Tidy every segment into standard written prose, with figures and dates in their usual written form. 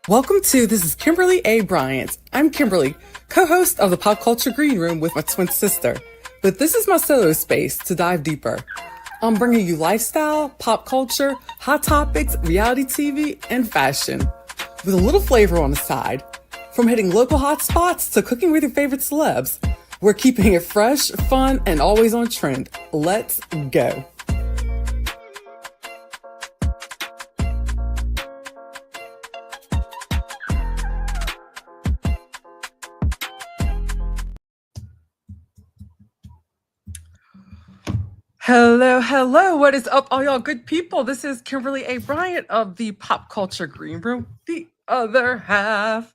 Welcome to This is Kimberly A. Bryant. I'm Kimberly, co-host of the Pop Culture Green Room with my twin sister. But this is my solo space to dive deeper. I'm bringing you lifestyle, pop culture, hot topics, reality TV, and fashion, with a little flavor on the side. From hitting local hot spots to cooking with your favorite celebs, we're keeping it fresh, fun, and always on trend. Let's go. Hello. What is up, all y'all good people? This is Kimberly A. Bryant of the Pop Culture Green Room, the other half.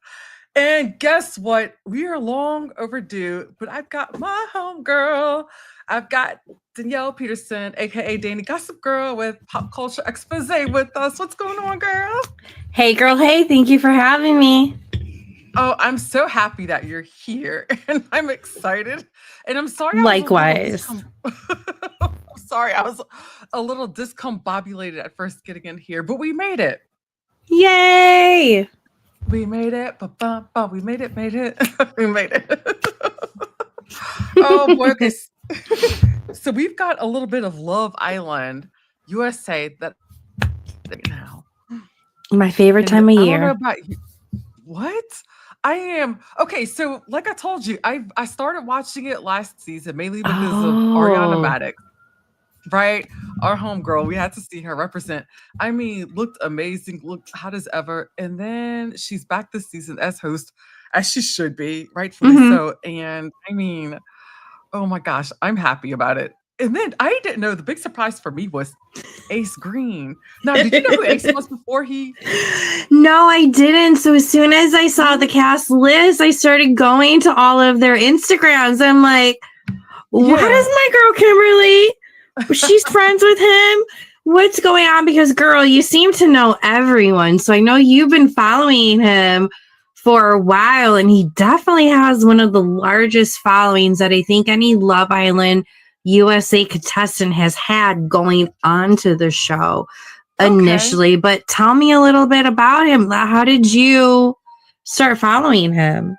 And guess what? We are long overdue, but I've got my homegirl. I've got Danielle Peterson, aka DaniGossipGirl with Pop Culture Expose with us. What's going on, girl? Hey, girl. Hey, thank you for having me. Oh, I'm so happy that you're here, and I'm excited. And I'm sorry. Likewise. Sorry, I was a little discombobulated at first getting in here, but we made it. Yay! We made it. We made it. We made it. Oh boy. Okay. So we've got a little bit of Love Island USA that now. My favorite time of year. I don't know about you. What? I am okay. So, like I told you, I started watching it last season mainly because of Ariana Maddox, right? Our homegirl. We had to see her represent. I mean, looked amazing, looked hot as ever, and then she's back this season as host, as she should be, rightfully so. And I mean, oh my gosh, I'm happy about it. And then I didn't know, the big surprise for me was Ace Green. Now, did you know who Ace was before he? No, I didn't. So as soon as I saw the cast list, I started going to all of their Instagrams. I'm like, what is my girl Kimberly? She's friends with him. What's going on? Because, girl, you seem to know everyone. So I know you've been following him for a while, and he definitely has one of the largest followings that I think any Love Island USA contestant has had going on to the show initially. But tell me a little bit about him. How did you start following him?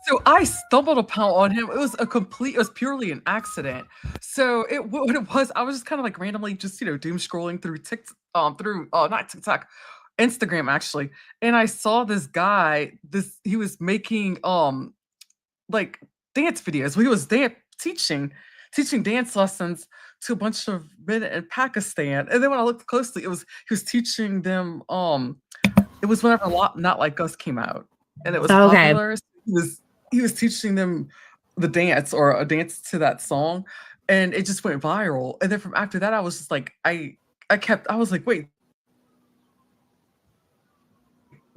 So I stumbled upon him. It was purely an accident. So what it was, I was just kind of like randomly just, doom scrolling through not TikTok, Instagram actually. And I saw this guy, he was making like dance videos. He was teaching dance lessons to a bunch of men in Pakistan. And then when I looked closely, he was teaching them it was whenever Not Like Us came out. And it was popular. So he was teaching them the dance or a dance to that song, and it just went viral. And then from after that, I was just like, I was like, wait,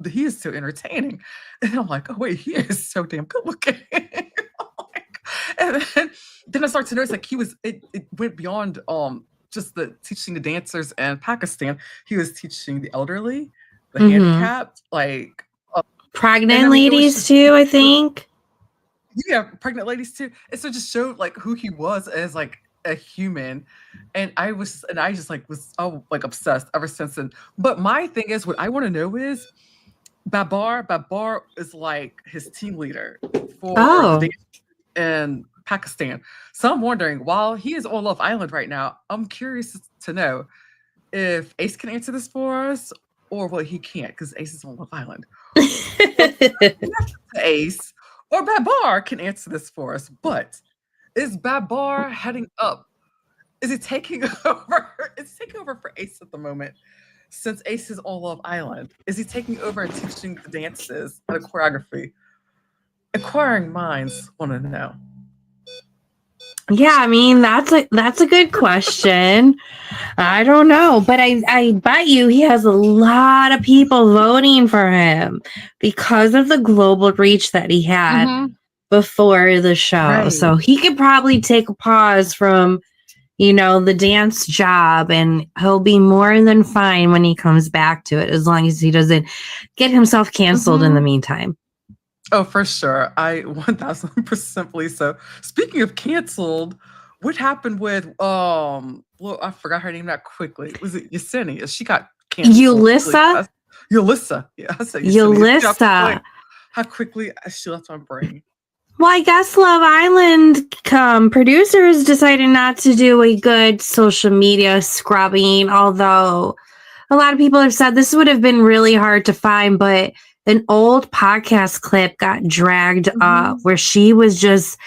he is so entertaining. And I'm like, oh wait, he is so damn good looking. And then I started to notice like it went beyond just the teaching the dancers in Pakistan. He was teaching the elderly, the handicapped, like pregnant ladies too, I think. Yeah, pregnant ladies too. And so it just showed like who he was as like a human. And I was obsessed ever since then. But my thing is, what I want to know is Babar is like his team leader for the dance in Pakistan. So I'm wondering, while he is on Love Island right now, I'm curious to know if Ace can answer this for us or what he can't, because Ace is on Love Island. Ace or Babar can answer this for us, but is Babar heading up? Is it taking over? It's taking over for Ace at the moment, since Ace is on Love Island. Is he taking over and teaching the dances and the choreography? Acquiring minds want to know. Yeah, I mean, that's a good question. I don't know, but I bet you he has a lot of people voting for him because of the global reach that he had before the show. Right. So he could probably take a pause from, the dance job, and he'll be more than fine when he comes back to it, as long as he doesn't get himself canceled in the meantime. Oh, for sure. I 1000% believe so. Speaking of canceled, what happened with I forgot her name that quickly. Was it Yesenia? She got canceled. Yulissa? Yulissa. Yeah, I said Yosemite. Yulissa. How quickly she left my brain. Well, I guess Love Island producers decided not to do a good social media scrubbing, although a lot of people have said this would have been really hard to find, but an old podcast clip got dragged up where she was just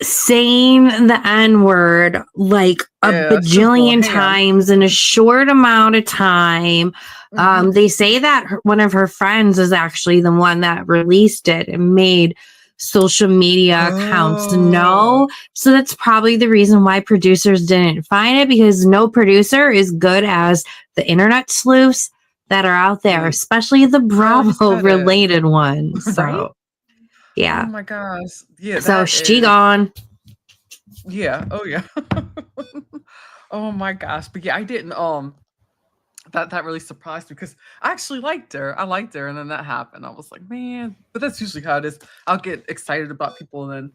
saying the N-word like a bajillion times in a short amount of time. They say that one of her friends is actually the one that released it and made social media accounts know. So that's probably the reason why producers didn't find it, because no producer is good as the internet sleuths that are out there, especially the Bravo related ones. So right? yeah. Oh my gosh. Yeah. So she gone. Yeah. Oh yeah. Oh my gosh. But yeah, I didn't that really surprised me because I actually liked her. I liked her, and then that happened. I was like, man, but that's usually how it is. I'll get excited about people, and then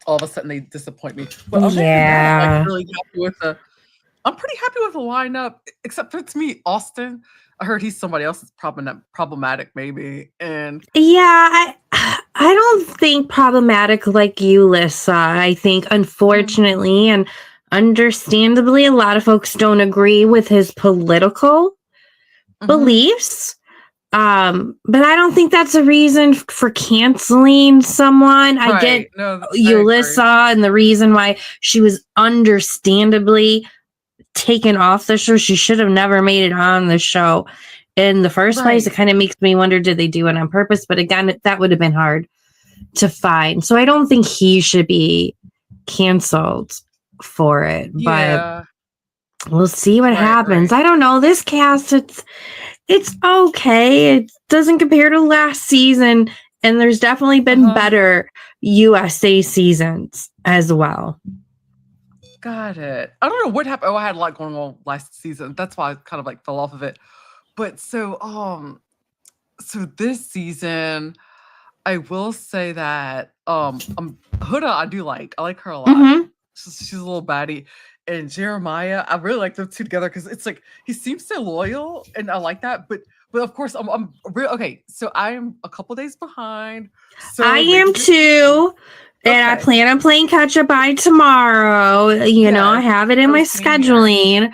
all of a sudden they disappoint me. But I'm like really happy with I'm pretty happy with the lineup, except for to me, Austin. I heard he's somebody else's problematic, maybe. And yeah, I don't think problematic like you, Lissa. I think, unfortunately, and understandably, a lot of folks don't agree with his political beliefs. But I don't think that's a reason for canceling someone. I get Yulissa and the reason why she was understandably taken off the show. She should have never made it on the show in the first place. It kind of makes me wonder, did they do it on purpose? But again, that would have been hard to find. So I don't think he should be canceled for it. But we'll see what happens. I don't know. This cast, it's okay. It doesn't compare to last season. And there's definitely been better USA seasons as well. Got it. I don't know what happened. Oh, I had a lot going on last season. That's why I kind of like fell off of it. But so this season, I will say that Huda I do like. I like her a lot. She's a little baddie. And Jeremiah, I really like them two together because it's like he seems so loyal, and I like that. But of course, I'm real okay. So I am a couple days behind. So I am too. And I plan on playing catch up by tomorrow. You know, I have it in my scheduling.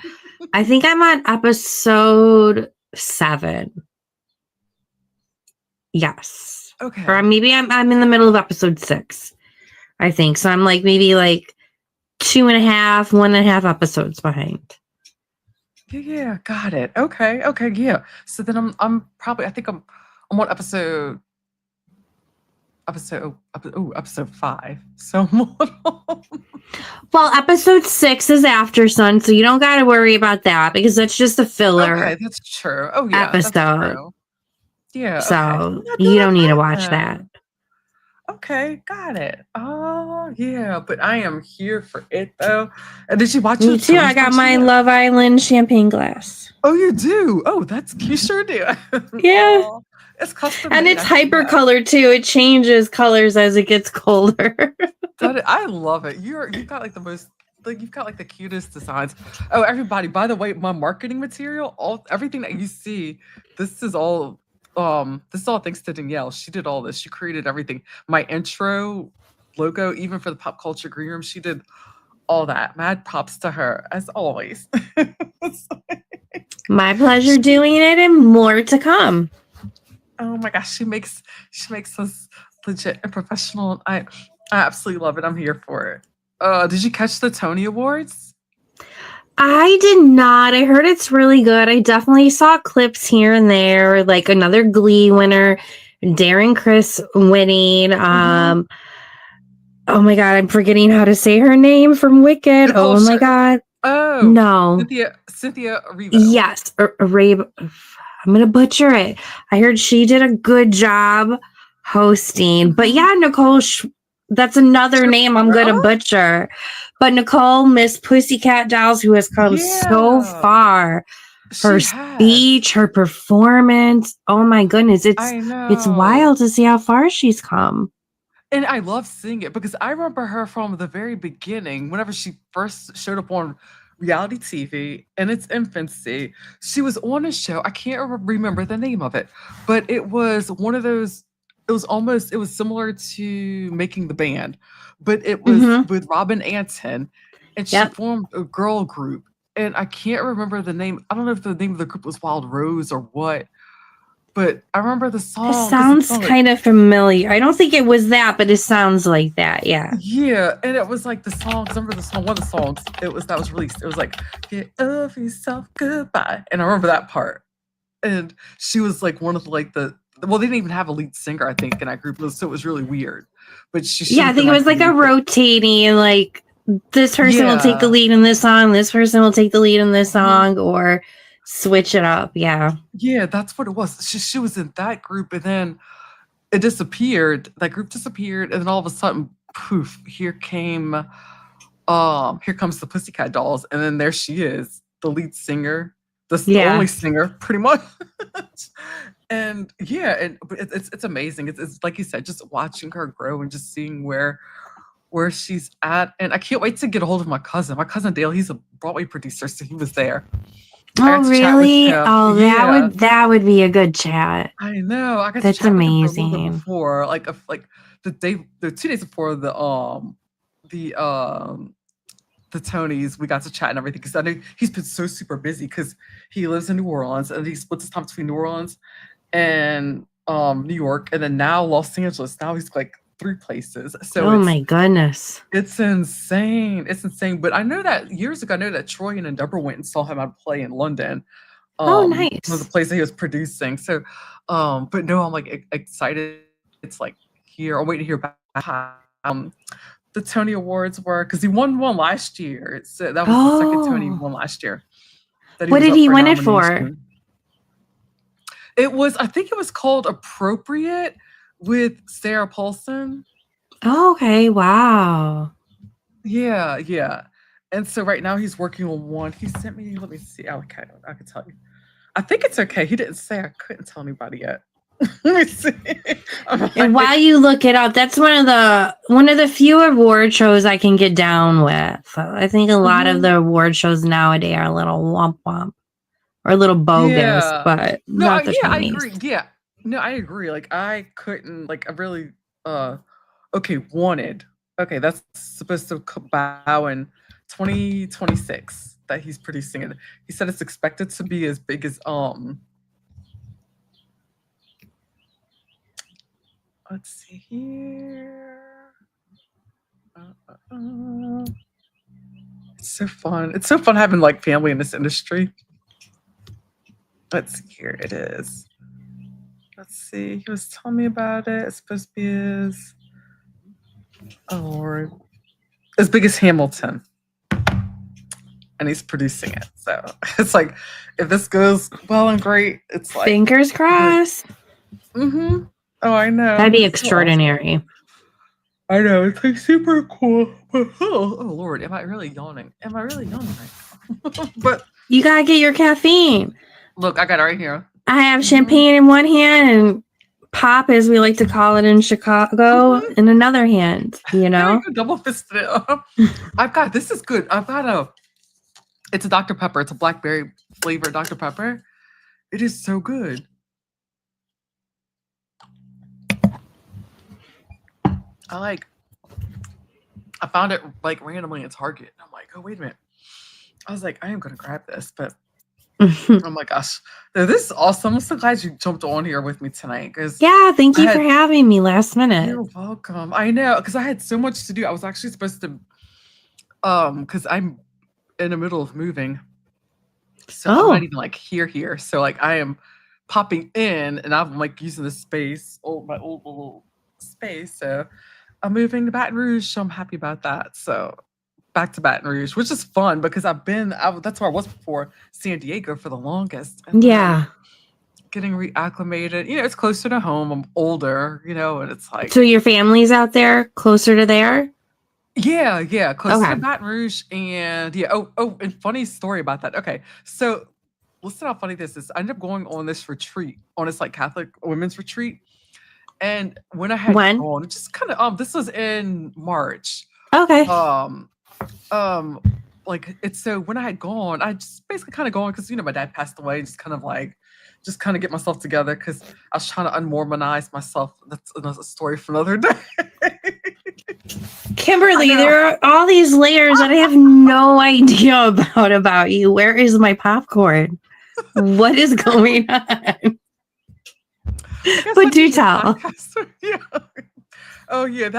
I think I'm on episode 7. Yes. Okay. Or maybe I'm in the middle of episode 6. I think. So I'm like maybe like 1.5 episodes behind. Yeah, got it. Okay, yeah. So then I'm probably I think I'm on episode 5. So well, episode 6 is After Sun, so you don't got to worry about that because that's just a filler. Okay, that's true. Oh yeah, episode. That's true. Yeah. So you don't need to watch that. Okay, got it. Oh yeah, but I am here for it though. And did you watch Me too. I got my Love Island champagne glass. Oh, you do? Oh, you sure do. Yeah. Oh, it's custom, and it's hyper colored too. It changes colors as it gets colder. I love it. You've got like the most. Like you've got like the cutest designs. Oh, everybody! By the way, my marketing material, everything that you see, this is all thanks to Danielle. She did all this. She created everything. My intro logo, even for the Pop Culture Green Room, she did all that. Mad props to her, as always. My pleasure doing it, and more to come. Oh my gosh, she makes us legit and professional. I absolutely love it. I'm here for it. Did you catch the Tony Awards? I did not. I heard it's really good. I definitely saw clips here and there, like another Glee winner, Darren Criss winning. Oh my God, I'm forgetting how to say her name from Wicked. Nicole my God. Oh no, Cynthia Erivo. Yes, I'm gonna butcher it. I heard she did a good job hosting, but yeah, Nicole. That's another name I'm gonna butcher. But Nicole, Miss Pussycat Dolls, who has come so far. Her speech, her performance. Oh my goodness. It's wild to see how far she's come. And I love seeing it because I remember her from the very beginning, whenever she first showed up on reality TV in its infancy. She was on a show. I can't remember the name of it, but it was one of those. It was similar to Making the Band, but it was Mm-hmm. with Robin Anton, and she Yep. formed a girl group. And I can't remember the name. I don't know if the name of the group was Wild Rose or what, but I remember the This song because it's sounds song like kind of familiar. I don't think it was that, but it sounds like that. Yeah. yeah, and it was like the song. 'Cause I remember the song. One of the songs that was released. It was like "Get Over Yourself, Goodbye," and I remember that part. And she was like one of like the well, they didn't even have a lead singer, I think, in that group, so it was really weird. But she should Yeah, I have think been it like was the like a lead. rotating, like this person will take the Yeah, lead in this song, this person will take the lead in this mhm. song, or switch it up. Yeah. Yeah, that's what it was. She was in that group, and then it disappeared. That group disappeared, and then all of a sudden, poof! Here comes the Pussycat Dolls, and then there she is, the lead singer, the only Yeah. singer, pretty much. And yeah, and it's amazing. It's like you said, just watching her grow and just seeing where she's at. And I can't wait to get a hold of my cousin. My cousin Dale, he's a Broadway producer, so he was there. I Oh, got to chat with really? him. Oh, Yeah, that would be a good chat. I know. I got to That's chat with him for a little bit amazing. before, like the 2 days before the um the Tonys, we got to chat and everything because I know he's been so super busy because he lives in New Orleans and he splits his time between New Orleans and New York and then now Los Angeles. Now he's like 3 places. So Oh my goodness. it's insane. It's insane. But I know that years ago, I know that Troy and Deborah went and saw him at play in London. Oh, One of the nice. plays that he was producing. So but no, I'm like excited. It's like here. I'm waiting to hear back how the Tony Awards were because he won one last year. So that was the second Tony he Oh, won last year that he what was did up he for win it for? nomination. It was, I think it was called Appropriate with Sarah Paulson. Oh, okay. Wow. Yeah, yeah. And so right now he's working on one. He sent me, let me see. Okay, I can tell you. I think it's okay. He didn't say I couldn't tell anybody yet. Let me see. I'm And while like, you look it up, that's one of the few award shows I can get down with. I think a lot of mhm, the award shows nowadays are a little womp womp or a little bogus, yeah. but No, not the yeah, I Tonys. agree. Yeah. No, I agree. Like I couldn't, like I really uh okay, wanted. Okay, that's supposed to bow in 2026 that he's producing it. He said it's expected to be as big as let's see here. It's so fun. It's so fun having like family in this industry. Let's see here. It is. Let's see. He was telling me about it. It's supposed to be as oh Lord. As big as Hamilton. And he's producing it. So it's like if this goes well and great, it's like Fingers crossed. mm-hmm. Oh, I know. That'd be It's so awesome. extraordinary. I know. It's like super cool. But oh Lord, am I really yawning? Am I really yawning right now? But You gotta get your caffeine. look, I got it right here. I have Mm-hmm. champagne in one hand and pop, as we like to call it in Chicago, in another hand, you know? Double fisted it. I've got this is good. It's a Dr. Pepper. It's a blackberry flavored Dr. Pepper. It is so good. I found it like randomly at Target. And I'm like, oh wait a minute. I was like, I am gonna grab this, but oh my gosh. No, this is awesome. I'm so glad you jumped on here with me tonight because Yeah, thank you for having me last minute. you're welcome. I know because I had so much to do. I was actually supposed to because I'm in the middle of moving. So I'm not even like here. So like I am popping in and I'm like using the space, my old little space. So I'm moving to Baton Rouge. So I'm happy about that. So back to Baton Rouge, which is fun because that's where I was before San Diego for the longest. And yeah. Getting reacclimated. You know, it's closer to home. I'm older, you know, and it's like. So your family's out there closer to there? Yeah, close to Baton Rouge, and yeah. Oh, and funny story about that. Okay, so listen how funny this is. I ended up going on this retreat, on this like Catholic women's retreat, and when I had gone, just kind of this was in March. Okay. like, it's so when I had gone, I just basically kind of gone because my dad passed away, just kind of get myself together because I was trying to unmormonize myself. That's another story for another day. Kimberly, there are all these layers that I have no idea about you. Where is my popcorn? What is going on? But do tell. Yeah. Oh yeah,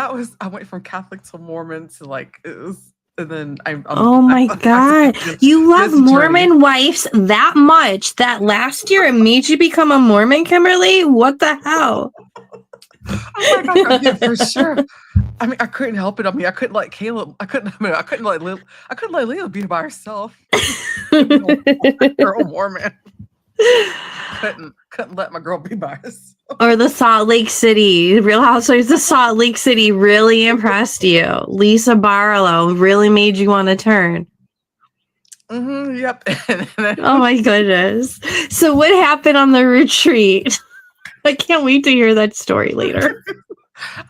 I went from Catholic to Mormon to like it was, and then oh my God, you love Mormon wives that much that last year it made you become a Mormon, Kimberly? What the hell? Oh my God, yeah, for sure. I mean, I couldn't help it. I mean, I couldn't let Caleb. I couldn't let Layla be by herself. Girl Mormon. Couldn't let my girl be by herself. Or the Salt Lake City Real Housewives of Salt Lake City really impressed you. Lisa Barlow really made you want to turn. Yep. Oh my goodness. So what happened on the retreat? I can't wait to hear that story later.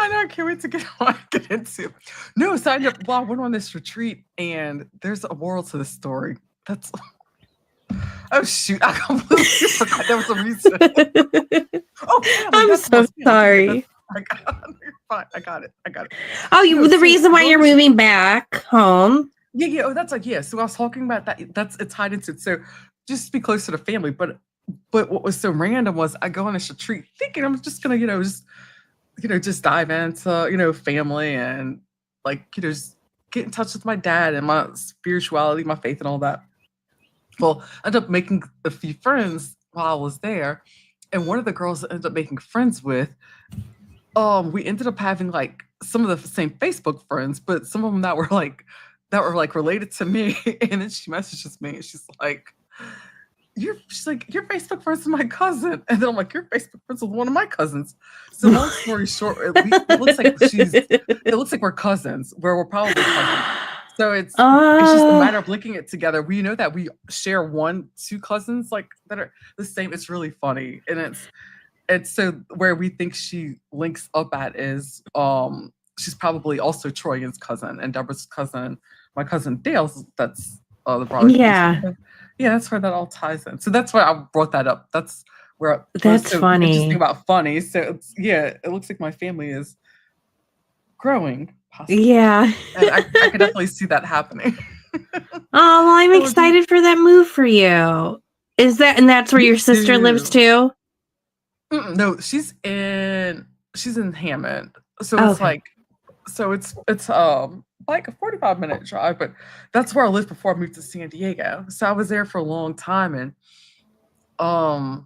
I know, I can't wait to get into. No, so I went on this retreat, and there's a moral to the story. That's oh shoot! I completely forgot there was a reason. I'm so sorry. I got it. Oh, the reason why you're moving back home? Yeah. Oh, that's So I was talking about that. It's tied into it. So just to be close to the family, but what was so random was I go on this retreat thinking I'm just gonna just dive into family and just get in touch with my dad and my spirituality, my faith, and all that. Well, I ended up making a few friends while I was there, and one of the girls I ended up making friends with, we ended up having like some of the same Facebook friends, but some of them that were related to me. And then she messages me and she's like, your Facebook friends with my cousin. And then I'm like, your Facebook friends with one of my cousins. So long story short, it looks like we're cousins, where we're probably cousins. So it's just a matter of linking it together. We know that we share two cousins that are the same. It's really funny. And it's so where we think she links up at is she's probably also Troyan's cousin and Deborah's cousin, my cousin Dale's. That's the brother. Yeah. Yeah, that's where that all ties in. So that's why I brought that up. That's where that's funny. Interesting about funny. So it looks like my family is growing. Possibly. Yeah. And I could definitely see that happening. Oh, well, I'm excited for that move for you. And that's where your sister lives too? No, she's in Hammond. So it's it's like a 45-minute drive, but that's where I lived before I moved to San Diego. So I was there for a long time, and my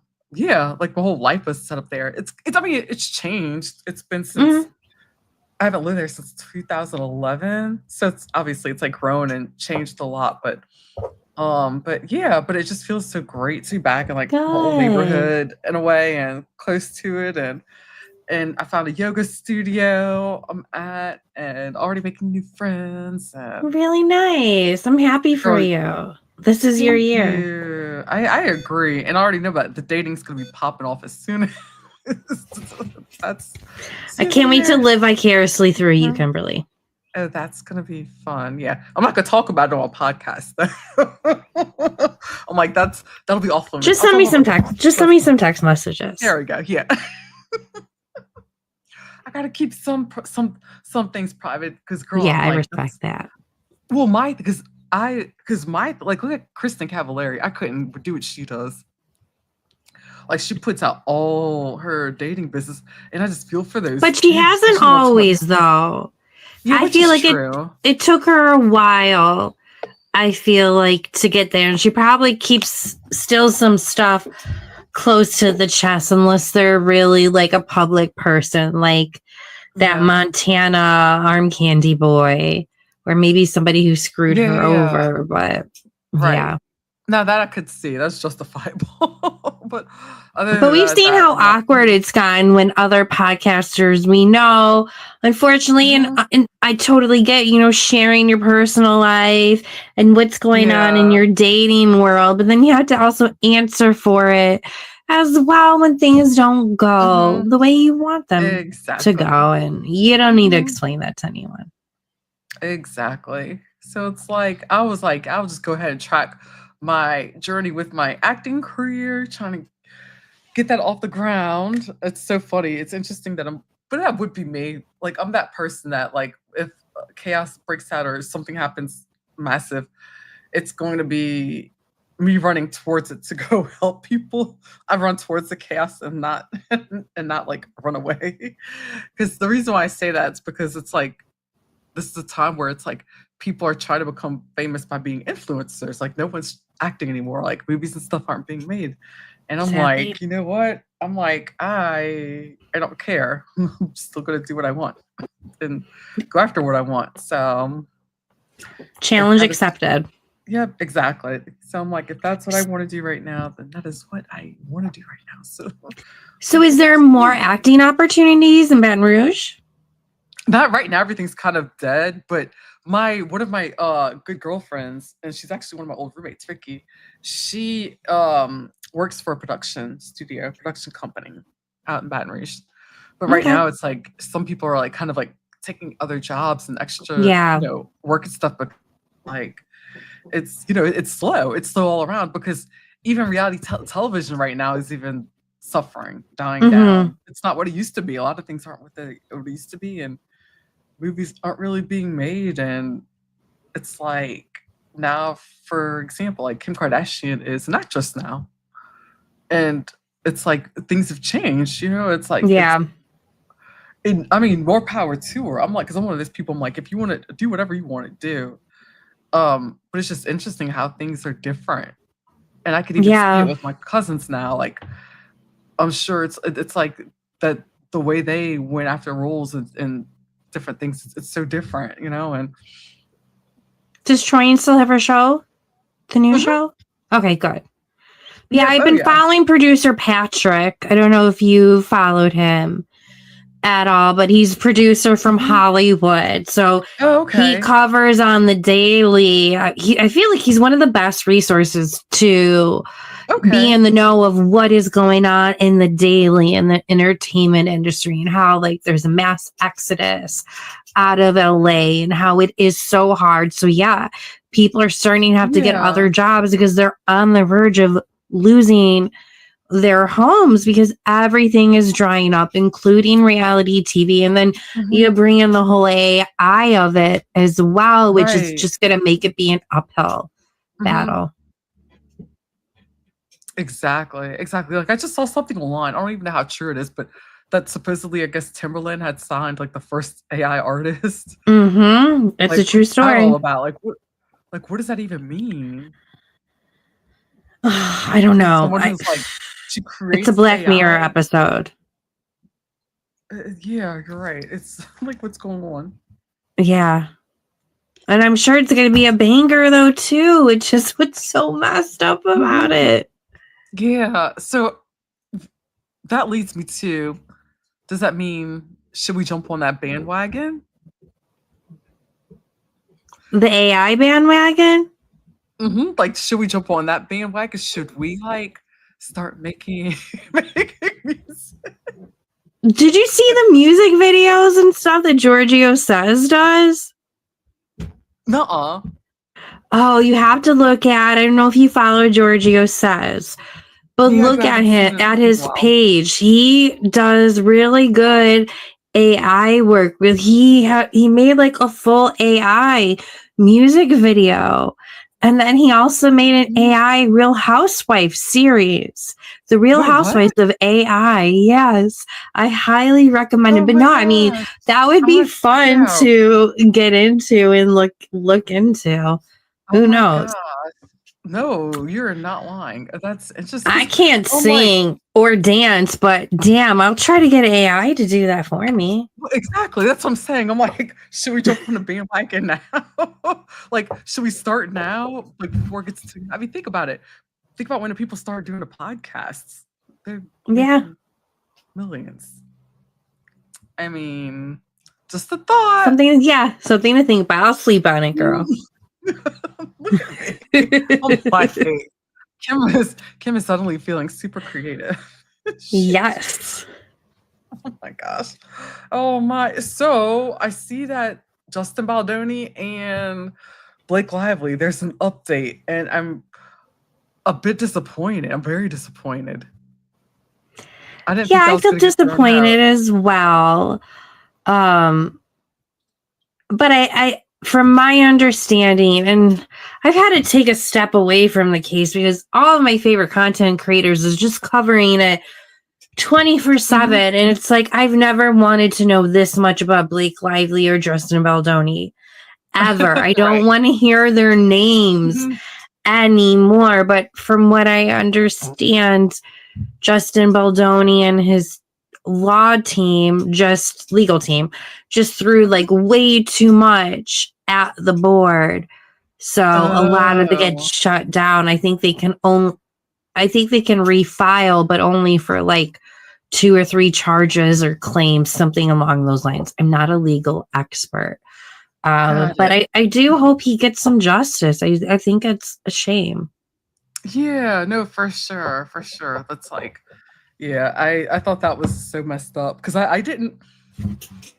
whole life was set up there. It's changed. It's been since I haven't lived there since 2011. So it's obviously grown and changed a lot, but it just feels so great to be back in my old neighborhood in a way and close to it. And I found a yoga studio I'm at and already making new friends. Really nice. I'm happy for you. This is your year. I agree. And I already know about the dating's going to be popping off as soon as I can't wait to live vicariously through you, Kimberly. Oh, that's going to be fun. Yeah. I'm not going to talk about it on a podcast. I'm like, that'll be awful. Just send me some text. Just send me some text messages. There we go. Yeah. I got to keep some things private because I respect that. Well, look at Kristen Cavallari. I couldn't do what she does. She puts out all her dating business, and I just feel for those. But she hasn't always, though. Yeah, I feel like it took her a while, I feel like, to get there. And she probably keeps still some stuff close to the chest unless they're really a public person, like that Montana arm candy boy, or maybe somebody who screwed her over. But yeah. Now that I could see, that's justifiable. but we've seen how awkward it's gotten when other podcasters we know, unfortunately, and I totally get, sharing your personal life and what's going on in your dating world, but then you have to also answer for it as well when things don't go the way you want them to go, and you don't need to explain that to anyone. Exactly. So it's like I was like, I'll just go ahead and track my journey with my acting career, trying to get that off the ground. It's so funny. It's interesting that but that would be me. Like I'm that person that like if chaos breaks out or something happens massive, it's going to be me running towards it to go help people. I run towards the chaos and not and not like run away. Because the reason why I say that is because it's like this is a time where it's like people are trying to become famous by being influencers. Like no one's acting anymore. Like movies and stuff aren't being made. And I'm Sadly. like, you know what? I'm like, I don't care. I'm still gonna do what I want and go after what I want. So Challenge accepted. yeah, exactly. So I'm like, if that's what I want to do right now, then that is what I want to do right now. So is there more acting opportunities in Baton Rouge? Not right now, everything's kind of dead, but one of my good girlfriends, and she's actually one of my old roommates, Vicky, she works for a production company out in Baton Rouge. But right now it's like some people are like kind of like taking other jobs and extra work and stuff, but like it's it's slow all around because even reality television right now is even suffering, dying down. It's not what it used to be. A lot of things aren't what they used to be, and movies aren't really being made. And it's like now, for example, like Kim Kardashian is an actress now, and it's like things have changed. It's like I mean, more power to her. I'm like, because I'm one of those people. I'm like, if you want to do whatever you want to do, but it's just interesting how things are different, and I could even see it with my cousins now. Like, I'm sure it's like that the way they went after roles and different things. It's so different, And does Troyan still have her show? The new show? Okay, good. Yeah, I've been following producer Patrick. I don't know if you followed him at all, but he's producer from Hollywood. So he covers on the daily. I feel like he's one of the best resources to be in the know of what is going on in the daily in the entertainment industry and how like there's a mass exodus out of LA and how it is so hard. So yeah, people are starting to have to get other jobs because they're on the verge of losing their homes because everything is drying up, including reality TV. And then you bring in the whole AI of it as well, which is just going to make it be an uphill battle. Exactly. Like I just saw something online. I don't even know how true it is, but that supposedly, I guess Timberland had signed like the first AI artist. It's like, a true story. All about what does that even mean? I don't know. Someone who's like she creates. It's a Black AI. Mirror episode. Yeah, you're right. It's like what's going on. Yeah. And I'm sure it's going to be a banger though too, which is what's so messed up about it. Yeah. So that leads me to, does that mean should we jump on that bandwagon? The AI bandwagon? Like, should we jump on that bandwagon? Should we like start making music? Did you see the music videos and stuff that Giorgio Says does? Nuh-uh. Oh, you have to look at. I don't know if you follow Giorgio Says, but look at him at his page. He does really good AI work. With he made like a full AI music video. And then he also made an AI Real Housewives series. The Real Housewives of AI. Yes. I highly recommend it. But no, I mean, that would be fun to get into and look into. Who knows? No, you're not lying. It's just I can't sing or dance, but damn, I'll try to get AI to do that for me. Exactly. That's what I'm saying. I'm like, should we jump on a bandwagon now? Like, should we start now? Like before it gets too I mean, think about it. Think about when people start doing the podcasts. They're millions. I mean, just a thought. Something to think about. I'll sleep on it, girl. Look at me. On my face. Kim is suddenly feeling super creative. Yes. Oh my gosh. Oh my. So I see that Justin Baldoni and Blake Lively, there's an update, and I'm a bit disappointed. I'm very disappointed. I didn't Yeah, think that I was feel gonna get thrown out. disappointed as well. But I from my understanding, and I've had to take a step away from the case because all of my favorite content creators is just covering it 24/7. Mhm. And it's like, I've never wanted to know this much about Blake Lively or Justin Baldoni ever. I don't Right. want to hear their names Mhm. anymore. But from what I understand, Justin Baldoni and his legal team, just threw like way too much at the board. So a lot of it gets Oh. shut down. I think they can refile, but only for like 2 or 3 charges or claims, something along those lines. I'm not a legal expert. Got But it. I do hope he gets some justice. I think it's a shame. Yeah, no, for sure, for sure. That's like yeah, I thought that was so messed up because I didn't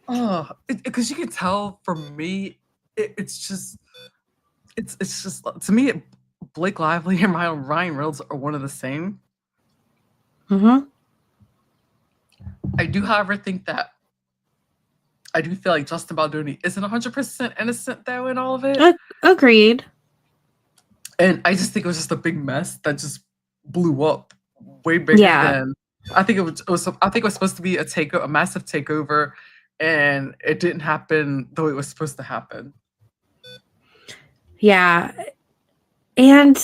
oh, because you can tell for me, it's just it's just to me, Blake Lively and Ryan Reynolds are one of the same. Hmm. I do, however, think that I do feel like Justin Baldoni isn't 100% innocent though in all of it, Agreed. and I just think it was just a big mess that just blew up way bigger Yeah. than I think I think it was supposed to be a massive takeover, and it didn't happen the way it was supposed to happen. Yeah. And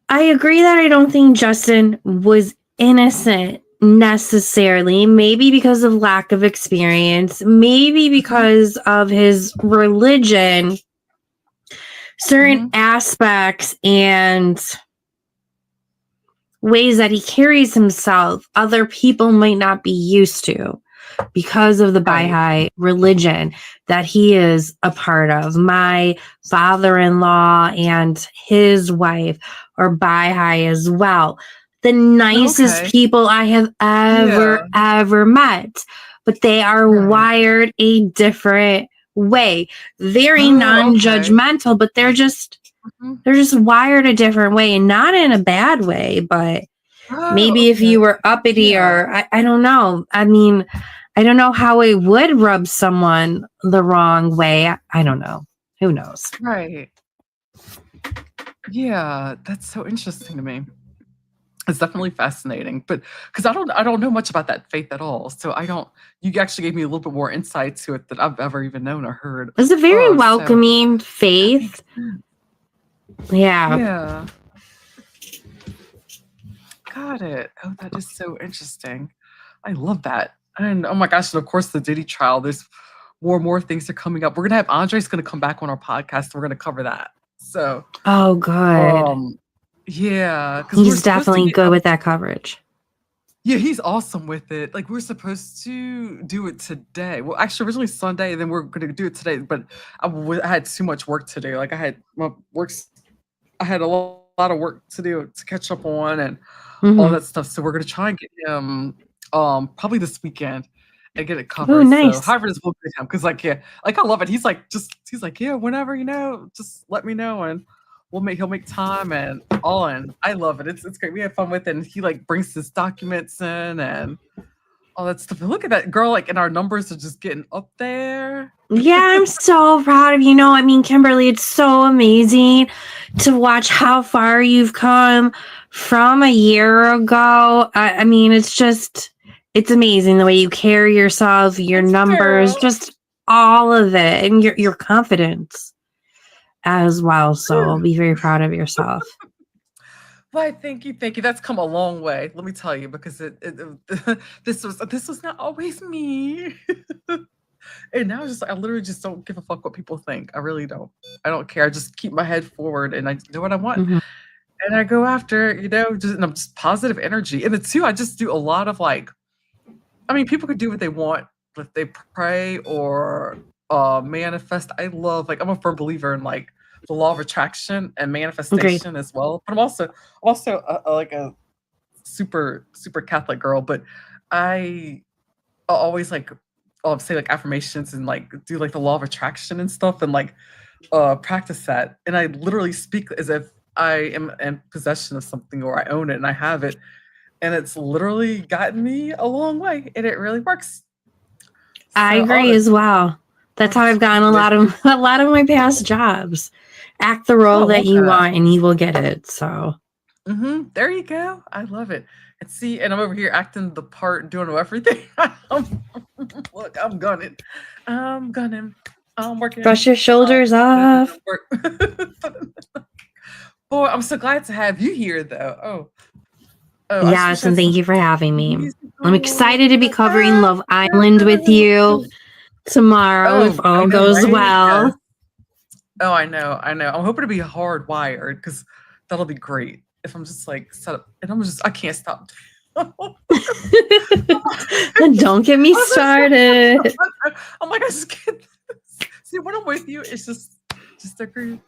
I agree that I don't think Justin was innocent necessarily. Maybe because of lack of experience, maybe Mhm, because of his religion, certain mhm. aspects and ways that he carries himself, other people might not be used to because of the Right. Baha'i religion that he is a part of. My father-in-law and his wife are Baha'i as well. The nicest Okay. people I have Yeah. ever met, but they are Right. wired a different way. Very Oh, okay. non-judgmental, but Mhm. they're just wired a different way, and not in a bad way, but Oh, maybe if okay. you were uppity, Yeah. or I don't know. I mean, I don't know how it would rub someone the wrong way. I don't know. Who knows? Right. Yeah, that's so interesting to me. It's definitely fascinating, but because I don't know much about that faith at all, so I don't you actually gave me a little bit more insight to it than I've ever even known or heard It's a very of, so welcoming that makes faith. sense. Yeah. Yeah, got it. Oh, that is so interesting. I love that, and oh my gosh, and of course, the Diddy trial, there's more and more things are coming up. We're gonna have Andre's gonna come back on our podcast, and we're gonna cover that. So, Oh, good. um, yeah, because we were He's supposed to definitely get good with that coverage. yeah, he's awesome with it. Like, we're supposed to do it today. Well, actually, originally Sunday, and then we're gonna do it today, but I had too much work to do. Like, I had a lot of work to do to catch up on and all Hmm. that stuff. So we're gonna try and get him, probably this weekend and get it Oh, covered. So, nice. however, this will get him because, like, yeah, like I love it. He's like, yeah, whenever just let me know and he'll make time and all. And I love it. It's great. We have fun with it. And he like brings his documents in and all that stuff. And look at that girl, like, and our numbers are just getting up there. Yeah, I'm so proud of you. I mean, Kimberly, it's so amazing to watch how far you've come from a year ago. I mean, it's amazing the way you carry yourself, your It's numbers, true. just all of it, and your confidence as well. So be very proud of yourself. Why, thank you. That's come a long way. Let me tell you, because this was not always me. And now it's just I literally just don't give a fuck what people think. I really don't. I don't care. I just keep my head forward and I do what I want. Mhm. And I go after, just and I'm just positive energy. And the two, I just do a lot of like, I mean, people could do what they want, if they pray or manifest. I'm a firm believer in like the law of attraction and Agreed. manifestation as well. But I'm also like a super Catholic girl, but I always like say like affirmations and like do like the law of attraction and stuff and like practice that, and I literally speak as if I am in possession of something or I own it and I have it, and it's literally gotten me a long way, and it really works. I So, agree as well. That's how I've gotten a lot of my past jobs. Act the role I that love you that. want, and you will get it. So There you go. I love it. And see, and I'm over here acting the part, doing everything. Look, I'm gunning. I'm gunning. I'm working. brush your shoulders off. Boy, I'm so glad to have you here, though. I just wish Yes, I had and thank some you for having me. I'm musical. excited to be covering Love Island with you tomorrow if I all know, goes right? Yes. well. Oh, I know. I'm hoping to be hardwired because that'll be great. If I'm just like set up, and I can't stop. Don't get me started. I'm like, I just can't. See, when I'm with you, it's just agree.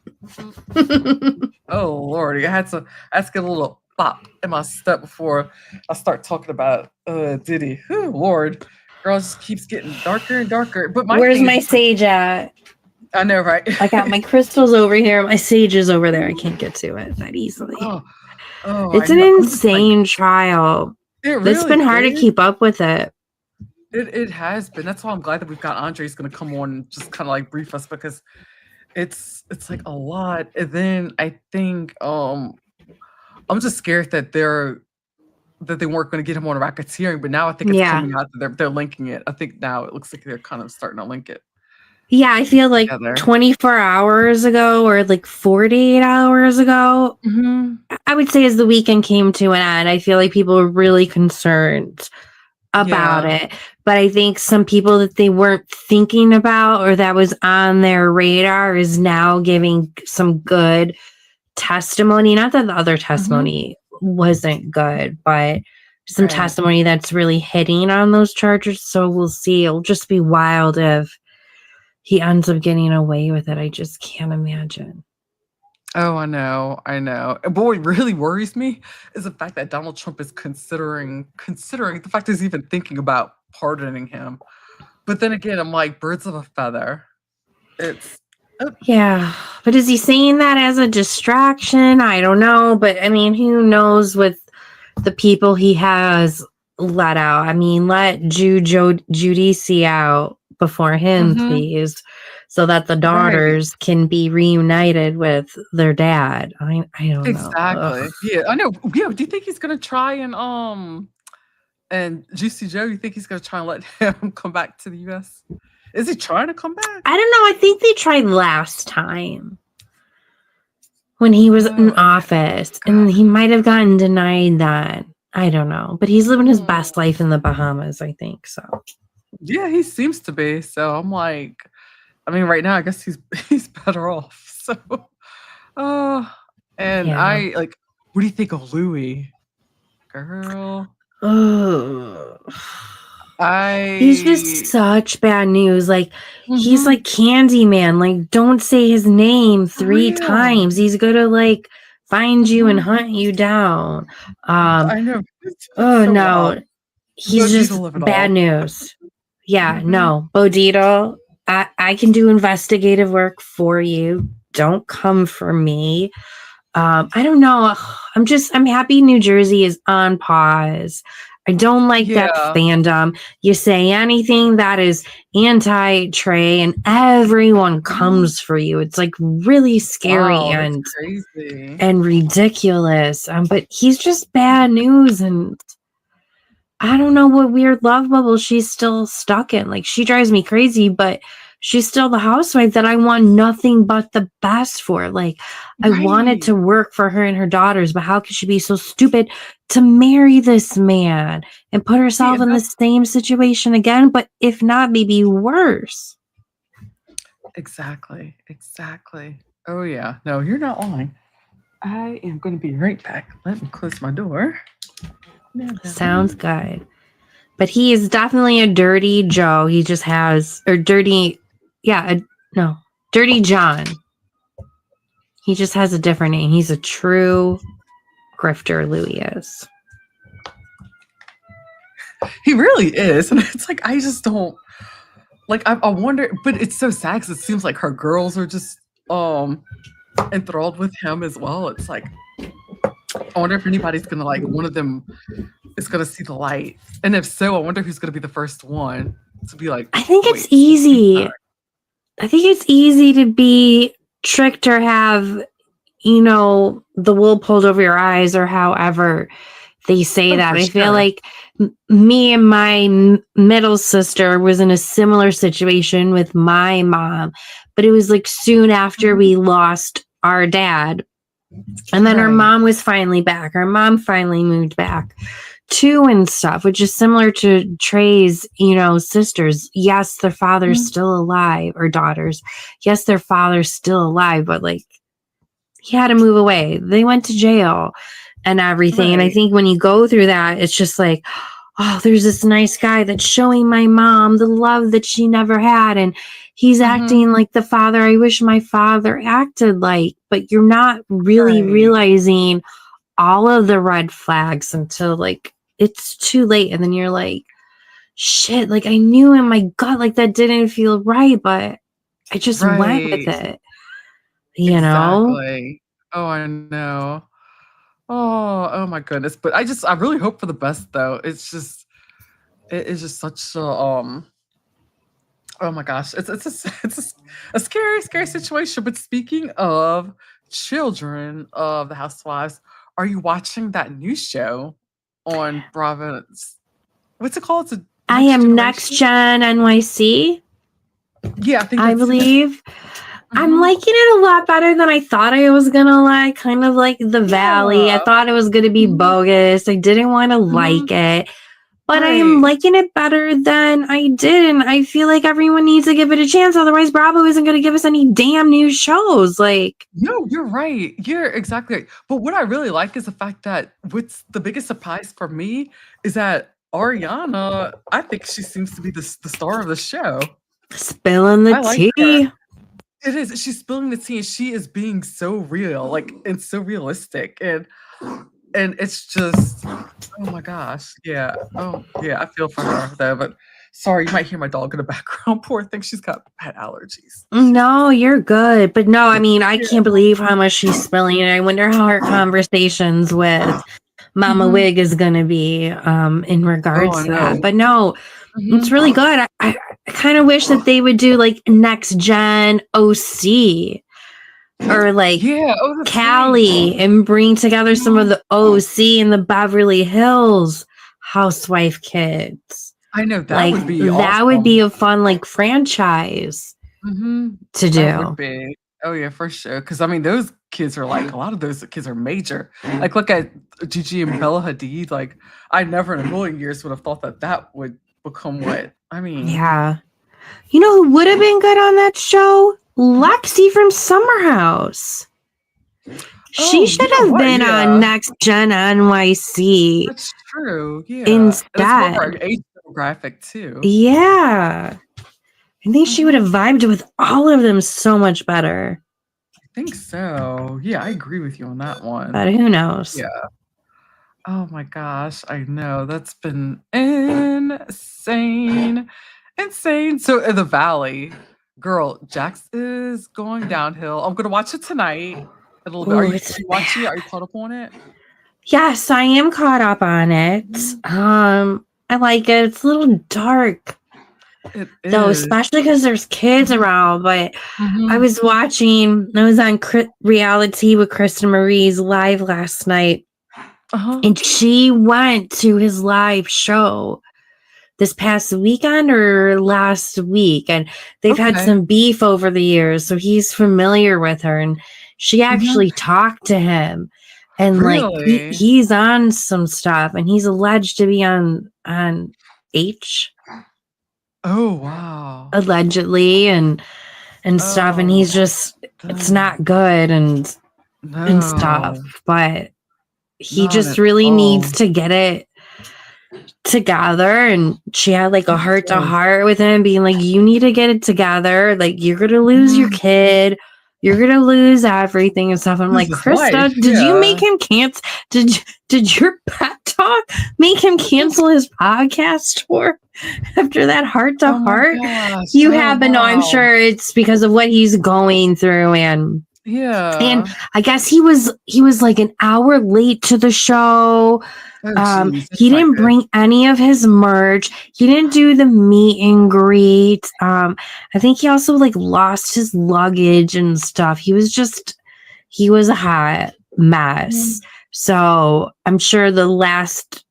Oh Lordy, I had to get a little pop in my step before I start talking about Diddy. Whew, Lord, girl just keeps getting darker and darker. But my Where's thing my is, sage at? I know, right? I got my crystals over here. My sage is over there. I can't get to it that easily. It's I an know. insane trial. It It's really been hard to is. keep up with it. It has been. That's why I'm glad that we've got Andre's going to come on and just kind of like brief us because it's like a lot. And then I think I'm just scared that they weren't going to get him on a racketeering, but now I think it's coming out that they're linking it. I think now it looks like they're kind of starting to link it. Yeah, I feel like 24 hours ago or like 48 hours ago, I would say as the weekend came to an end, I feel like people were really concerned about it. But I think some people that they weren't thinking about or that was on their radar is now giving some good testimony. Not that the other testimony wasn't good, but some testimony that's really hitting on those charges. So we'll see. It'll just be wild if he ends up getting away with it. I just can't imagine. Oh, I know. But what really worries me is the fact that Donald Trump is considering the fact he's even thinking about pardoning him. But then again, I'm like, birds of a feather. Yeah, but is he saying that as a distraction? I don't know. But I mean, who knows with the people he has let out? I mean, let Judici out before him, please, so that the daughters can be reunited with their dad. I don't know. Exactly. Yeah, I know. Yeah, do you think he's gonna try and Juicy Joe? You think he's gonna try and let him come back to the U.S.? Is he trying to come back? I don't know. I think they tried last time when he was in office, and he might have gotten denied that. I don't know, but he's living his best life in the Bahamas, I think. So yeah, he seems to be. So I'm like, I mean, right now, I guess he's better off. So, and I like, what do you think of Louis, girl? He's just such bad news. Like he's like Candyman. Like don't say his name 3 times. He's gonna like find you and hunt you down. I know. Oh no, he's just bad news. Yeah, no, Bodito. I can do investigative work for you. Don't come for me. I don't know. I'm happy New Jersey is on pause. I don't like that fandom. You say anything that is anti-Trey and everyone comes for you. It's like really scary and crazy and ridiculous. But he's just bad news, and I don't know what weird love bubble she's still stuck in. Like she drives me crazy, but she's still the housewife that I want nothing but the best for. Like I wanted to work for her and her daughters, but how could she be so stupid to marry this man and put herself in the same situation again? But if not, maybe worse. Exactly. Oh yeah. No, you're not lying. I am going to be right back. Let me close my door. Sounds good. But he is definitely a dirty Joe. He just has, or dirty, Dirty John. He just has a different name. He's a true grifter, Louis is. He really is. And it's like, I just don't, like, I wonder, but it's so sad because it seems like her girls are just um enthralled with him as well. It's like I wonder if anybody's gonna like one of them is gonna see the light, and if so, I wonder who's gonna be the first one to be like. I think it's Wait, easy. I think it's easy to be tricked or have, you know, the wool pulled over your eyes or however they say oh, that. for I feel sure. like me and my middle sister was in a similar situation with my mom, but it was like soon after we lost our dad. And then our Right. mom was finally back. Our mom finally moved back too and stuff, which is similar to Trey's, you know, sisters. Yes, their father's still alive, or daughters. Yes, their father's still alive, but like he had to move away. They went to jail and everything. And I Right. think when you go through that, it's just like, oh, there's this nice guy that's showing my mom the love that she never had. And he's acting like the father I wish my father acted like, but you're not really Right. realizing all of the red flags until like it's too late. And then you're like, shit, like I knew in my gut, like that didn't feel right, but I just went with Right. it, you know? Exactly. Oh, I know. Oh my goodness. But I really hope for the best though. It's just it is just such a oh my gosh. It's a scary situation. But speaking of children of the Housewives, are you watching that new show on Bravo? What's it called? It's a I am Next Gen NYC, Yeah, I think I that's it. believe. I'm Mhm. liking it a lot better than I thought I was gonna like. Kind of like the Valley. I Yeah. thought it was gonna be Mhm. bogus. I didn't want to like Mhm. it, but I am Right. liking it better than I did. And I feel like everyone needs to give it a chance. Otherwise, Bravo isn't gonna give us any damn new shows. Like, No, you're right. You're exactly right. But what I really like is the fact that what's the biggest surprise for me is that Ariana, I think she seems to be the star of the show. spilling the I like her. tea. It is. She's spilling the tea and she is being so real, like and so realistic. And it's just oh my gosh. Yeah. Oh yeah, I feel for her though. But sorry, you might hear my dog in the background. Poor thing, she's got pet allergies. No, you're good. But no, I mean, I Yeah. can't believe how much she's spilling. And I wonder how her conversations with Mama Mhm. Wig is going to be in Oh, regards I to that. know. But no, it's Mhm. really good. I kind of wish that they would do like Next Gen OC or like Yeah, oh, that's right. Callie and bring together some of Mhm. the OC and the Beverly Hills housewife kids. I know, that Like would be that would be awesome. a fun like franchise Mhm. to That would do. be. Oh, yeah, for sure. Because I mean, those kids are like a lot of those kids are major. Like, look at Gigi and Bella Hadid, like, I never in a million years would have thought that that would become what I mean Yeah. You know who would have been good on that show? Lexi from Summer House. She Oh, you should know have what? been on Yeah, Next Gen NYC that's true, yeah. And it's more of our instead. age demographic too. Yeah. I think she would Mhm. have vibed with all of them so much better. I think so. Yeah, I agree with you on that one. But who knows? Yeah. Oh my gosh, I know. That's been insane. Insane. So in the Valley, girl, Jax is going downhill. I'm gonna watch it tonight a little bit. Oh, Are it's you bad. watching it? Are you caught up on it? Yes, I am caught up on it. I like it. It's a little dark It though, is. especially because there's kids Mhm, around. But I mhm. was on reality with Kristen Marie's live last night, Uh-huh. and she went to his live show this past weekend or last week, and they've had Okay. some beef over the years, so he's familiar with her, and she Mhm. actually talked to him, and like Really? he's on some stuff, and he's alleged to be on H Oh, wow. allegedly and stuff, and Oh, he's just it's dang. not good and stuff, No, but he not just at really needs all. to get it together. And she had like a He heart to does. heart with him, being like, you need to get it together, like you're gonna lose your Mhm. kid, you're gonna lose everything and stuff. I'm like, Lose his Krista, life, did you make yeah. him cancel? Did your pet talk make him cancel his podcast tour after that heart to Oh my heart? gosh. You Oh, have, but no, I'm wow. sure it's because of what he's going through, and Yeah. I guess he was like an hour late to the show. Oh, jeez. That's He not didn't good. bring any of his merch. He didn't do the meet and greet. I think he also like lost his luggage and stuff. He was a hot mess. So I'm sure the last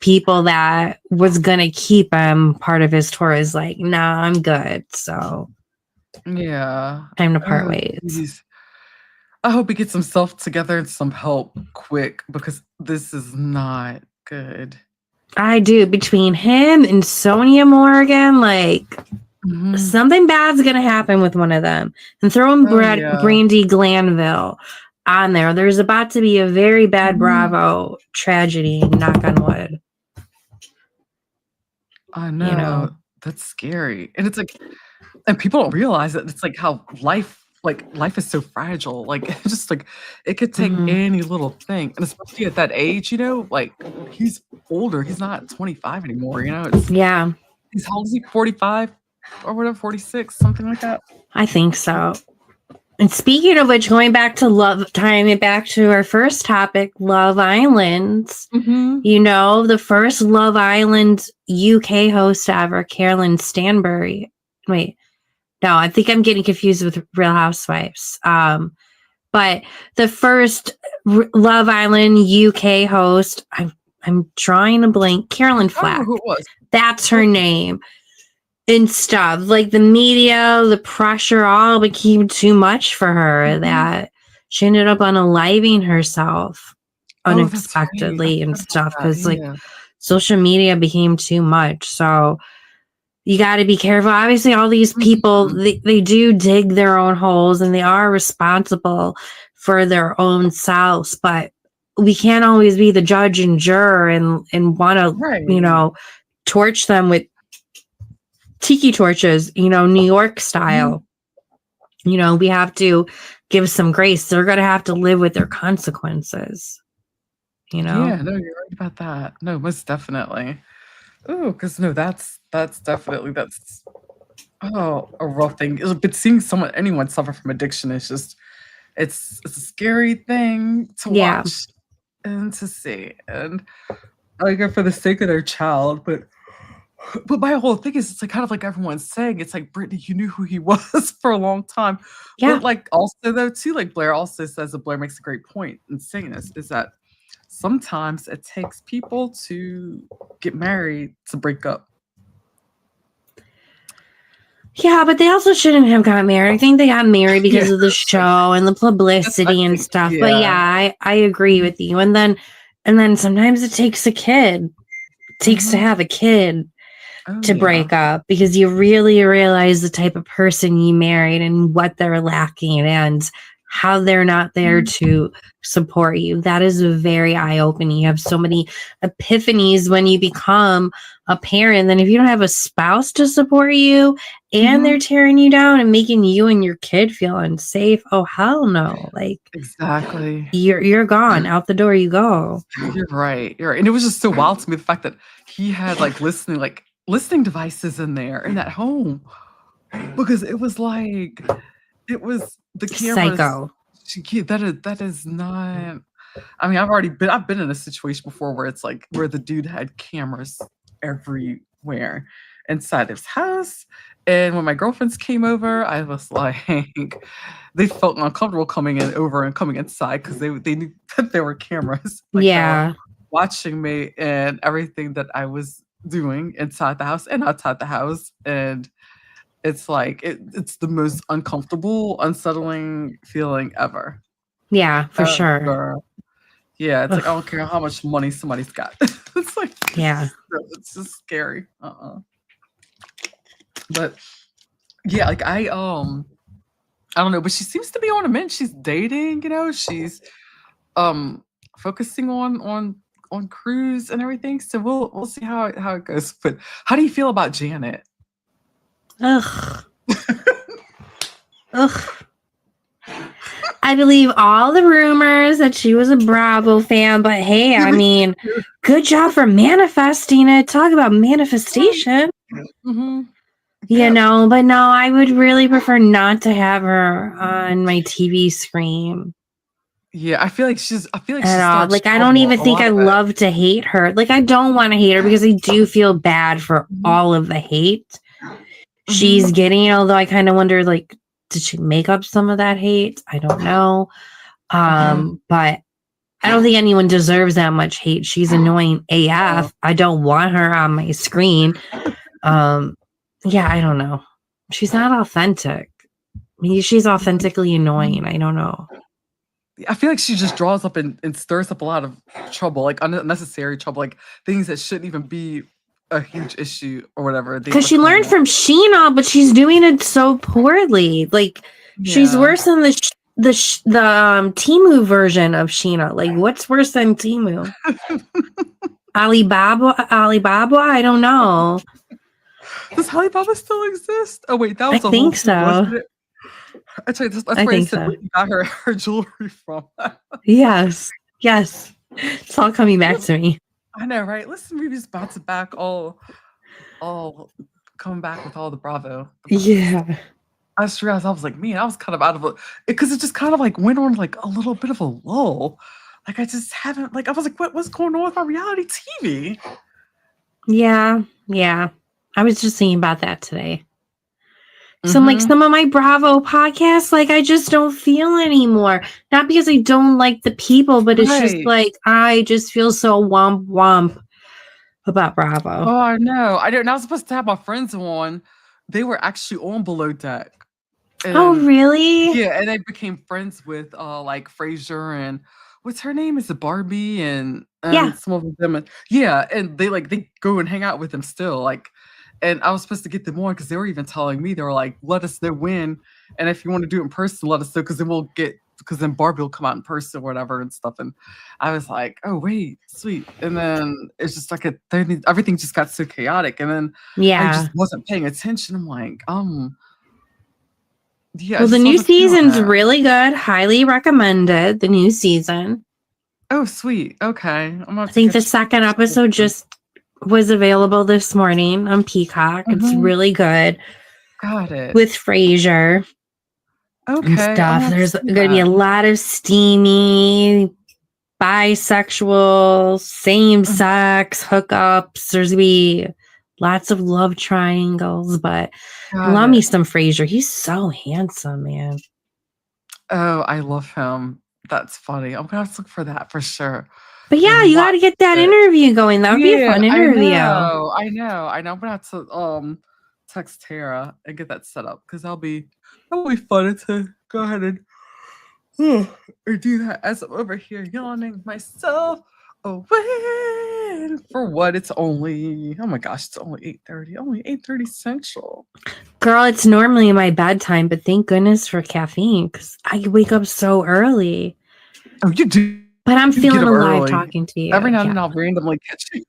people that was gonna keep him part of his tour is like, nah, I'm good. So Yeah. time to part Oh, ways. geez. I hope he gets himself together and some help quick because this is not good. I do. Between him and Sonia Morgan, like something bad's gonna happen with one of them. And throw in Brandy Glanville on there. There's about to be a very bad Bravo tragedy. Knock on wood. I know. That's scary. And it's like, and people don't realize that it's like how life is so fragile. Like it's just like it could take any little thing. And especially at that age, you know, like he's older. He's not 25 anymore, you know. He's how old is he? 45 or whatever, 46, something like that. I think so. And speaking of which, going back to tying it back to our first topic, Love Island. You know, the first Love Island UK host ever, Carolyn Stanbury. Wait, no, I think I'm getting confused with Real Housewives. But the first Love Island UK host, I'm drawing a blank. Carolyn Flack. Who it was. That's her name. And stuff like the media, the pressure all became too much for her that she ended up unaliving herself unexpectedly and stuff because like social media became too much. So you got to be careful. Obviously, all these people, they do dig their own holes and they are responsible for their own selves, but we can't always be the judge and juror and want to, you know, torch them with tiki torches, you know, New York style. You know, we have to give some grace. They're going to have to live with their consequences, you know? Yeah, no, you're right about that. No, most definitely. Oh, because no, that's definitely, a rough thing. But seeing anyone suffer from addiction is just, it's a scary thing to watch and to see. And like for the sake of their child, but my whole thing is, it's like kind of like everyone's saying, it's like, Brittany, you knew who he was for a long time. But like also though too, like Blair also says that Blair makes a great point in saying this, is that sometimes it takes people to get married to break up. Yeah, but they also shouldn't have got married. I think they got married because of the show and the publicity and stuff. But yeah, I agree with you. And then sometimes it takes a kid. It takes to have a kid to break up because you really realize the type of person you married and what they're lacking and how they're not there to support you. That is very eye-opening. You have so many epiphanies when you become a parent. Then if you don't have a spouse to support you and they're tearing you down and making you and your kid feel unsafe, oh hell no. Like exactly. You're gone. Out the door you go. You're right. And it was just so wild to me, the fact that he had like listening devices in there in that home, because it was the cameras. Psycho. That is not. I mean, I've been in a situation before where it's like where the dude had cameras everywhere inside his house, and when my girlfriends came over, I was like, they felt uncomfortable coming inside because they knew that there were cameras. Watching me and everything that I was doing inside the house and outside the house, and it's like it's the most uncomfortable, unsettling feeling ever. Yeah, for sure. Girl. Yeah, it's like I don't care how much money somebody's got. It's like it's just scary. But yeah, like I don't know, but she seems to be on a mend. She's dating, you know, she's focusing on cruise and everything. So we'll see how it goes. But how do you feel about Janet? Ugh. I believe all the rumors that she was a Bravo fan, but hey, I mean, good job for manifesting it. Talk about manifestation. Mm-hmm. You know, but no, I would really prefer not to have her on my TV screen. Yeah, I feel like she's At all. Like, I don't even think I love to hate her. Like, I don't want to hate her because I do feel bad for all of the hate she's getting. Although I kind of wonder, like, did she make up some of that hate? I don't know. But I don't think anyone deserves that much hate. She's annoying AF. I don't want her on my screen. Yeah, I don't know. She's not authentic. Maybe she's authentically annoying. I don't know. I feel like she just draws up and stirs up a lot of trouble, like unnecessary trouble, like things that shouldn't even be a huge issue or whatever. Because she learned from Sheena, but she's doing it so poorly. Like, she's worse than the Temu version of Sheena. Like, what's worse than Temu? Alibaba? I don't know. Does Alibaba still exist? Oh wait, that was I think so. Wasn't it? That's where I said where you got her jewelry from. Yes. It's all coming back to me. I know, right? Listen, we just bounce it back, all coming back with all the Bravo. Yeah. I just realized I was like, man, I was kind of out of it because it just kind of like went on like a little bit of a lull. Like I just haven't I was like, what's going on with my reality TV? Yeah. I was just thinking about that today. So I'm like, some of my Bravo podcasts, like, I just don't feel anymore. Not because I don't like the people, but it's just like, I just feel so womp about Bravo. Oh, I know. I was supposed to have my friends on. They were actually on Below Deck. And, oh, really? Yeah, and they became friends with like Frasier and what's her name? Is it Barbie and some of them? And they go and hang out with them still. Like, and I was supposed to get them on because they were even telling me, they were like, let us know when. And if you want to do it in person, let us know because then Barbie will come out in person or whatever and stuff. And I was like, oh, wait, sweet. And then it's just like everything just got so chaotic. And then I just wasn't paying attention. I'm like, yeah. Well, the new season's really good. Highly recommended. The new season. Oh, sweet. Okay. I think the second episode just was available this morning on Peacock. It's really good. Got it. With Frasier. Okay. And stuff. There's going to be a lot of steamy, bisexual, same-sex hookups. There's going to be lots of love triangles, but I love me some Frasier. He's so handsome, man. Oh, I love him. That's funny. I'm going to look for that for sure. But yeah, you got to get that interview going. That would be a fun interview. I know. I'm going to have to text Tara and get that set up because that'll be fun to go ahead and do that as I'm over here yawning myself away. For what? It's only, oh my gosh, it's only 8:30. Only 8:30 Central. Girl, it's normally my bedtime, but thank goodness for caffeine because I wake up so early. Oh, you do? But I'm feeling alive talking to you. Every now and then I'll randomly catch you.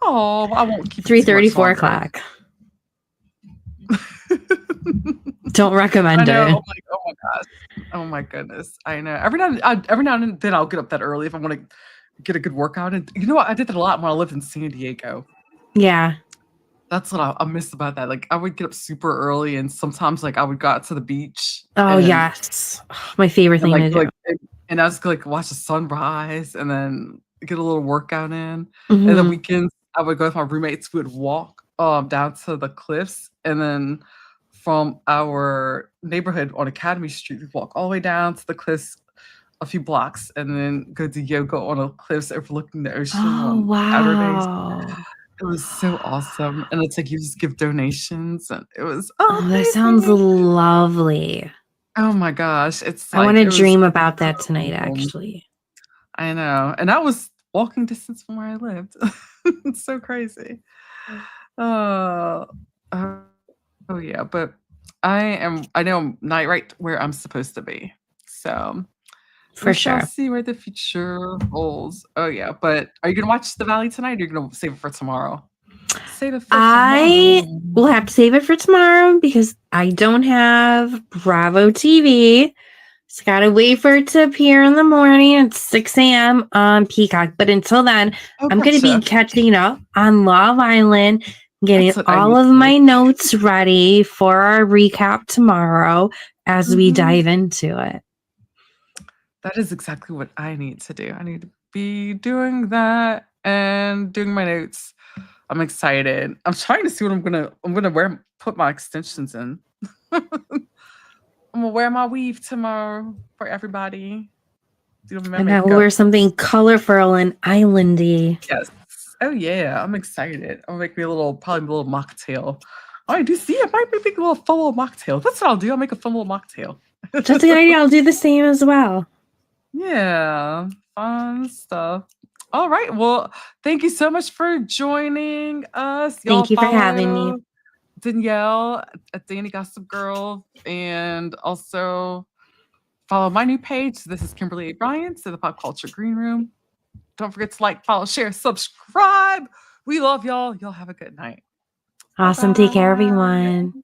Oh, I won't keep 3:30, 4 o'clock. Don't recommend it. I'm like, oh my gosh. Oh my goodness. I know. Every now and then I'll get up that early if I want to get a good workout. And you know what? I did that a lot when I lived in San Diego. Yeah. That's what I miss about that. Like I would get up super early and sometimes like I would go out to the beach. Oh, yes. My favorite thing to do. And I was like watch the sunrise and then get a little workout in. And the weekends I would go with my roommates. We would walk down to the cliffs, and then from our neighborhood on Academy Street, we'd walk all the way down to the cliffs a few blocks, and then go do yoga on the cliffs overlooking the ocean on Saturdays. It was so awesome. And it's like you just give donations, and it was that sounds lovely. Oh my gosh. I want to dream about that tonight, actually. I know. And that was walking distance from where I lived. It's so crazy. Oh yeah, but I know I'm not right where I'm supposed to be. So for sure. See where the future holds. Oh yeah, but are you gonna watch The Valley tonight, or are you gonna save it for tomorrow? I will have to save it for tomorrow because I don't have Bravo TV. Just gotta wait for it to appear in the morning at 6 a.m. on Peacock. But until then, Oh, I'm gonna be gotcha. catching up on Love Island, getting That's what I all need of to do. my notes ready for our recap tomorrow as we Mhm. dive into it. That is exactly what I need to do. I need to be doing that and doing my notes. I'm excited. I'm trying to see what I'm gonna wear put my extensions in. I'm gonna wear my weave tomorrow for everybody. Do my And I will makeup. wear something colorful and islandy. Yes. Oh yeah, I'm excited. I'll make me probably a little mocktail. Oh, I do see. I might make a little fun little mocktail. That's what I'll do. I'll make a fun little mocktail. That's a good idea. I'll do the same as well. Yeah, fun stuff. All right. Well, thank you so much for joining us. Y'all Thank you for having me. follow Danielle at Danny Gossip Girl and also follow my new page. This is Kimberly Bryant to the Pop Culture Green Room. Don't forget to like, follow, share, subscribe. We love y'all. Y'all have a good night. Awesome. Take care, Bye-bye. everyone.